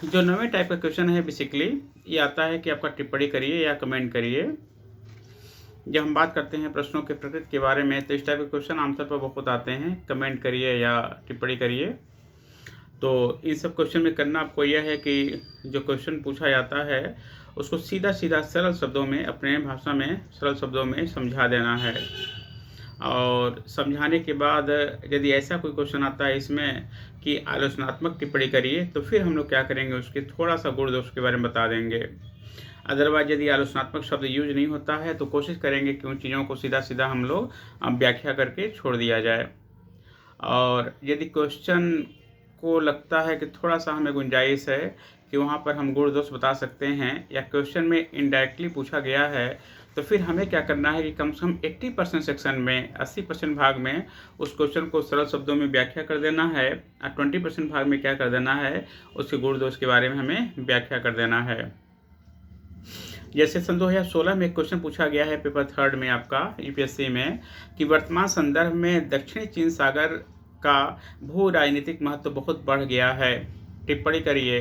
जो 9वें टाइप का क्वेश्चन है बेसिकली ये आता है कि आपका टिप्पणी करिए या कमेंट करिए। जब हम बात करते हैं प्रश्नों के प्रकृति के बारे में तो इस टाइप के क्वेश्चन आमतौर पर बहुत आते हैं, कमेंट करिए या टिप्पणी करिए। तो इन सब क्वेश्चन में करना आपको यह है कि जो क्वेश्चन पूछा जाता है उसको सीधा-सीधा सरल शब्दों में, अपने भाषा में सरल शब्दों में समझा देना है। और समझाने के बाद यदि ऐसा कोई क्वेश्चन आता है इसमें कि आलोचनात्मक टिप्पणी करिए, तो फिर हम लोग क्या करेंगे उसके थोड़ा-सा गुण दोष के बारे में बता देंगे। अदरवाइज़ यदि आलोचनात्मक शब्द यूज़ नहीं होता है तो कोशिश करेंगे कि उन चीज़ों को सीधा-सीधा हम लोग व्याख्या करके छोड़ दिया जाए। और यदि क्वेश्चन को लगता है कि थोड़ा-सा हमें गुंजाइश है कि वहाँ पर हम गुण दोष बता सकते हैं या क्वेश्चन में इनडायरेक्टली पूछा गया है, तो फिर हमें क्या करना है कि कम से कम 80% सेक्शन में, 80% भाग में उस क्वेश्चन को सरल शब्दों में व्याख्या कर देना है और 20% भाग में क्या कर देना है, उसके गुण दोष के बारे में हमें व्याख्या कर देना है। जैसे सन 2016 में एक क्वेश्चन पूछा गया है पेपर 3 में आपका यूपीएससी में कि वर्तमान संदर्भ में दक्षिणी चीन सागर का भू राजनीतिक महत्व बहुत बढ़ गया है, टिप्पणी करिए।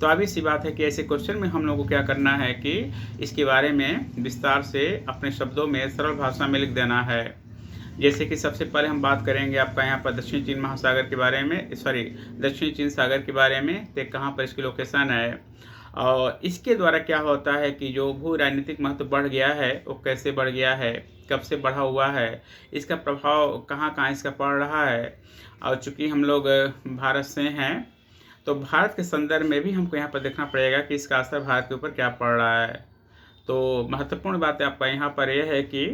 तो obvious सी बात है कि ऐसे क्वेश्चन में हम लोगों को क्या करना है कि इसके बारे में विस्तार से अपने शब्दों में सरल भाषा में लिख देना है। जैसे कि सबसे पहले हम बात करेंगे आपका यहाँ पर दक्षिणी चीन महासागर के बारे में, दक्षिणी चीन सागर के बारे में, तो कहाँ पर इसकी लोकेशन है और इसके द्वारा क्या होता है कि जो भू राजनीतिक महत्व बढ़ गया है वो कैसे बढ़ गया है, कब से बढ़ा हुआ है, इसका प्रभाव कहाँ-कहाँ इसका पड़ रहा है। और चूँकि हम लोग भारत से हैं तो भारत के संदर्भ में भी हमको यहाँ पर देखना पड़ेगा कि इसका असर भारत के ऊपर क्या पड़ रहा है। तो महत्वपूर्ण बात आपका यहाँ पर यह है कि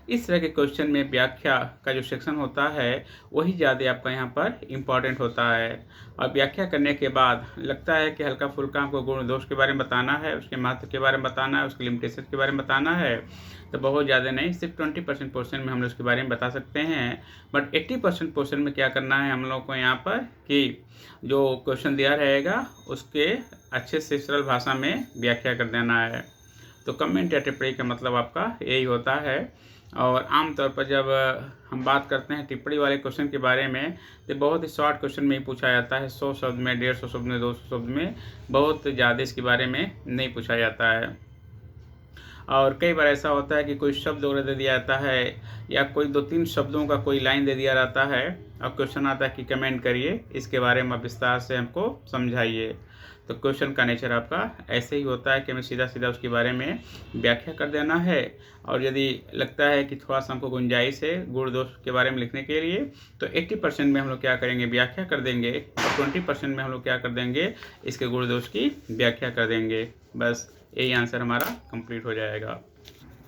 इस तरह के क्वेश्चन में व्याख्या का जो सेक्शन होता है वही ज़्यादा आपका यहाँ पर इम्पॉर्टेंट होता है। और व्याख्या करने के बाद लगता है कि हल्का फुल्का हमको गुण दोष के बारे में बताना है, उसके महत्व के बारे में बताना है, उसके लिमिटेशन के बारे में बताना है, तो बहुत ज़्यादा नहीं, सिर्फ 20% पोर्शन में हम लोग उसके बारे में बता सकते हैं। बट 80% पोर्शन में क्या करना है हम लोग को यहाँ पर कि जो क्वेश्चन दिया रहेगा उसके अच्छे से सरल भाषा में व्याख्या कर देना है। तो कमेंट या टिप्पणी का मतलब आपका यही होता है। और आमतौर पर जब हम बात करते हैं टिप्पणी वाले क्वेश्चन के बारे में तो बहुत ही शॉर्ट क्वेश्चन में ही पूछा जाता है, 100 शब्द में, 150 शब्द में, 200 शब्द में, बहुत ज़्यादा इसके बारे में नहीं पूछा जाता है। और कई बार ऐसा होता है कि कोई शब्द वगैरह दे दिया जाता है या कोई 2-3 शब्दों का कोई लाइन दे दिया जाता है और क्वेश्चन आता है कि कमेंट करिए, इसके बारे में विस्तार से हमको समझाइए। तो क्वेश्चन का नेचर आपका ऐसे ही होता है कि हमें सीधा-सीधा उसके बारे में व्याख्या कर देना है। और यदि लगता है कि थोड़ा-सा हमको गुंजाइश है गुण दोष के बारे में लिखने के लिए तो 80% में हम लोग क्या करेंगे, व्याख्या कर देंगे और 20% में हम लोग क्या कर देंगे, इसके गुण दोष की व्याख्या कर देंगे। बस यही आंसर हमारा कंप्लीट हो जाएगा।